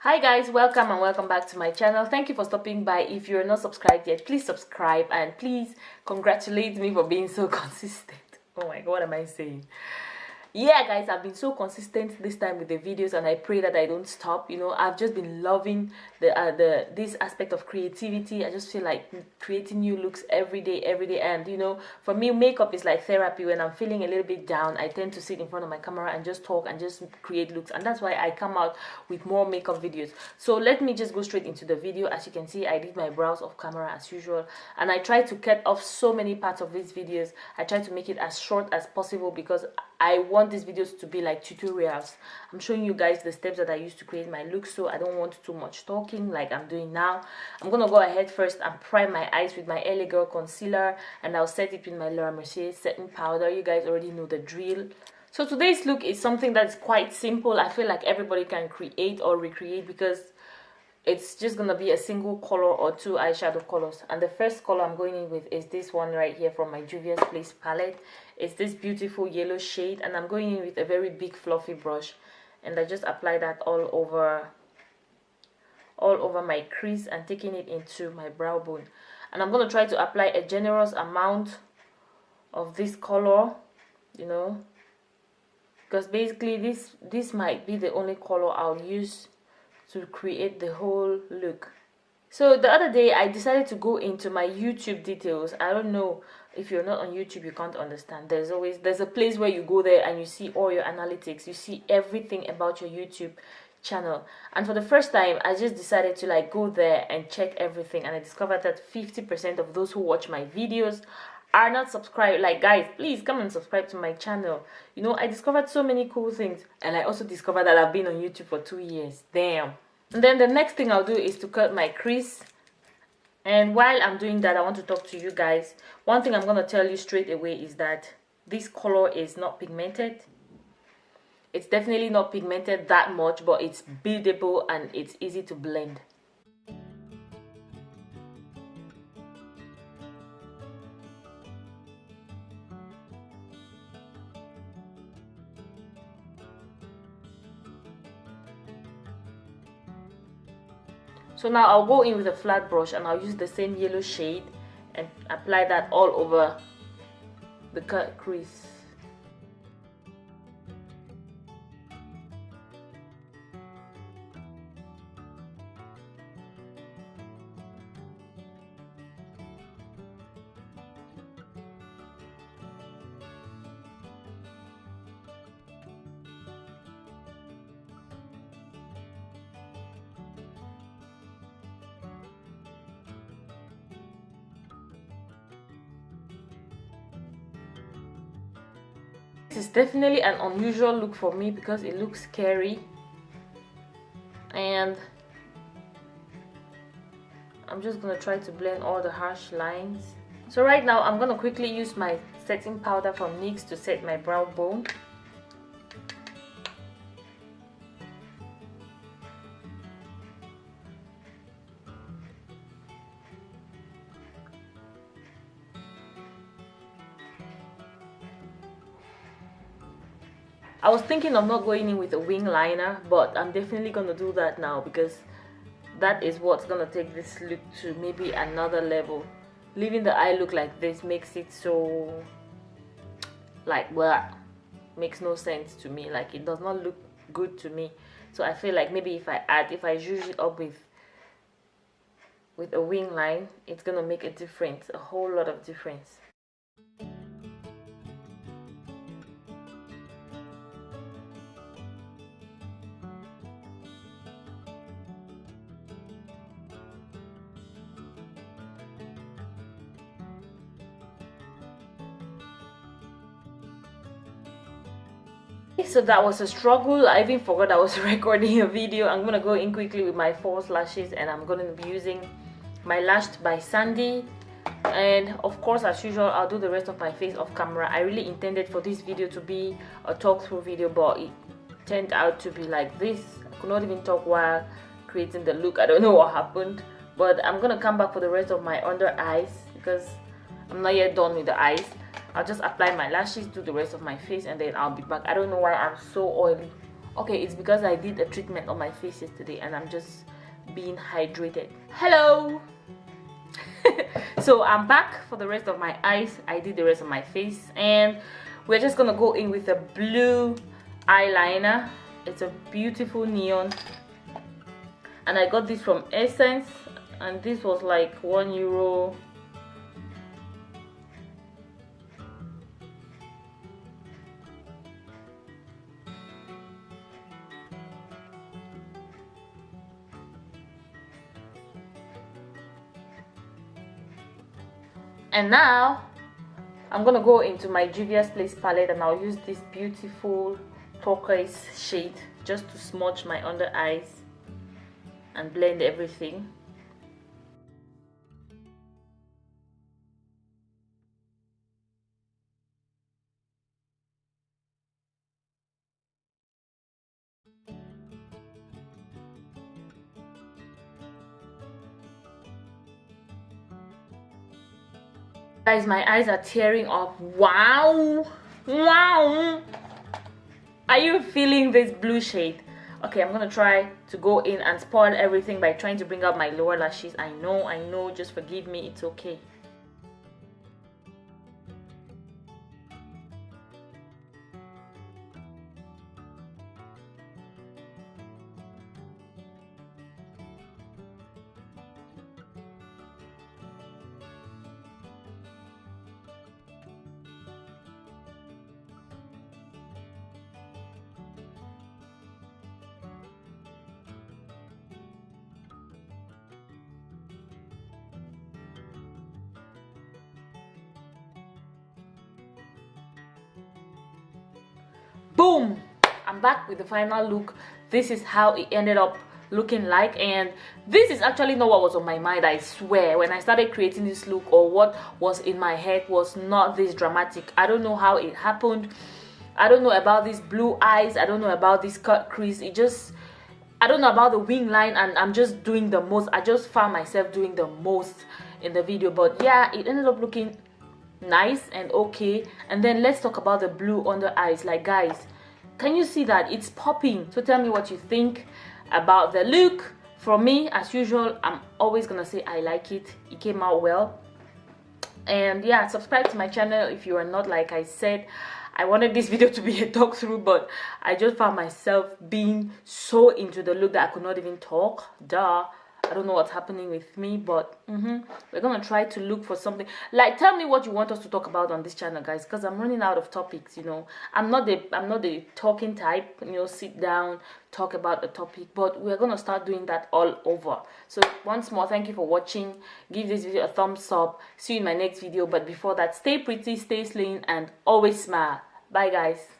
Hi guys, welcome and welcome back to my channel. Thank you for stopping by. If you're not subscribed yet, please subscribe and please congratulate me for being so consistent. Oh my god, what am I saying? Yeah guys, I've been so consistent this time with the videos and I pray that I don't stop. I've just been loving this aspect of creativity. I just feel like creating new looks every day, and for me, makeup is like therapy. When I'm feeling a little bit down, I tend to sit in front of my camera and just talk and just create looks, and that's why I come out with more makeup videos. So let me just go straight into the video. As you can see, I did my brows off camera as usual, and I tried to cut off so many parts of these videos. I tried to make it as short as possible because I want these videos to be like tutorials. I'm showing you guys the steps that I use to create my look, so I don't want too much talking like I'm doing now. I'm gonna go ahead first and prime my eyes with my LA Girl concealer, and I'll set it with my Laura Mercier setting powder. You guys already know the drill. So today's look is something that's quite simple. I feel like everybody can create or recreate because it's just gonna be a single color or two eyeshadow colors, and the first color I'm going in with is this one right here from my Juvia's Place palette. It's this beautiful yellow shade, and I'm going in with a very big fluffy brush, and I just apply that all over my crease and taking it into my brow bone. And I'm gonna try to apply a generous amount of this color, because basically this might be the only color I'll use to create the whole look. So the other day I decided to go into my YouTube details. I don't know, if you're not on YouTube you can't understand. There's a place where you go there and you see all your analytics, you see everything about your YouTube channel. And for the first time I just decided to like go there and check everything, and I discovered that 50% of those who watch my videos are not subscribed. Like, guys, please come and subscribe to my channel. I discovered so many cool things, and I also discovered that I've been on YouTube for 2 years. Damn. And then the next thing I'll do is to cut my crease. And while I'm doing that, I want to talk to you guys. One thing I'm going to tell you straight away is that this color is not pigmented. It's definitely not pigmented that much, but it's buildable and it's easy to blend. So now I'll go in with a flat brush and I'll use the same yellow shade and apply that all over the cut crease. This is definitely an unusual look for me because it looks scary, and I'm just gonna try to blend all the harsh lines. So right now I'm gonna quickly use my setting powder from NYX to set my brow bone. I was thinking of not going in with a wing liner, but I'm definitely gonna do that now because that is what's gonna take this look to maybe another level. Leaving the eye look like this makes it so like, well, makes no sense to me. Like, it does not look good to me. So I feel like maybe if I zhuzh it up with a wing line, it's gonna make a difference, a whole lot of difference. So that was a struggle. I even forgot I was recording a video. I'm gonna go in quickly with my false lashes, and I'm gonna be using my Lashed by Sandy. And of course, as usual, I'll do the rest of my face off camera. I really intended for this video to be a talk through video, but it turned out to be like this. I could not even talk while creating the look. I don't know what happened, but I'm gonna come back for the rest of my under eyes because I'm not yet done with the eyes. I'll just apply my lashes, do the rest of my face, and then I'll be back. I don't know why I'm so oily Okay, it's because I did a treatment on my face yesterday and I'm just being hydrated. Hello. So I'm back for the rest of my eyes. I did the rest of my face and we're just gonna go in with a blue eyeliner. It's a beautiful neon and I got this from Essence and this was like €1. And now I'm gonna go into my Juvia's Place palette and I'll use this beautiful turquoise shade just to smudge my under eyes and blend everything. Guys, my eyes are tearing up. Wow, wow. Are you feeling this blue shade? Okay, I'm gonna try to go in and spoil everything by trying to bring out my lower lashes. I know, just forgive me, it's okay. Boom, I'm back with the final look. This is how it ended up looking like, and this is actually not what was on my mind. I swear, when I started creating this look, or what was in my head was not this dramatic. I don't know how it happened. I don't know about these blue eyes. I don't know about this cut crease. I don't know about the wing line, and I'm just doing the most. I just found myself doing the most in the video, but yeah, it ended up looking nice and okay. And then let's talk about the blue under eyes. Like, guys, can you see that it's popping? So tell me what you think about the look. For me, as usual, I'm always gonna say I like it. It came out well. And yeah, subscribe to my channel if you are not. Like I said, I wanted this video to be a talk through, but I just found myself being so into the look that I could not even talk. Duh. I don't know what's happening with me, but we're gonna try to look for something. Like, tell me what you want us to talk about on this channel, guys, because I'm running out of topics. You know, I'm not the talking type, you know, sit down, talk about the topic, but we're gonna start doing that all over. So once more, thank you for watching. Give this video a thumbs up. See you in my next video, but before that, stay pretty, stay slaying, and always smile. Bye, guys.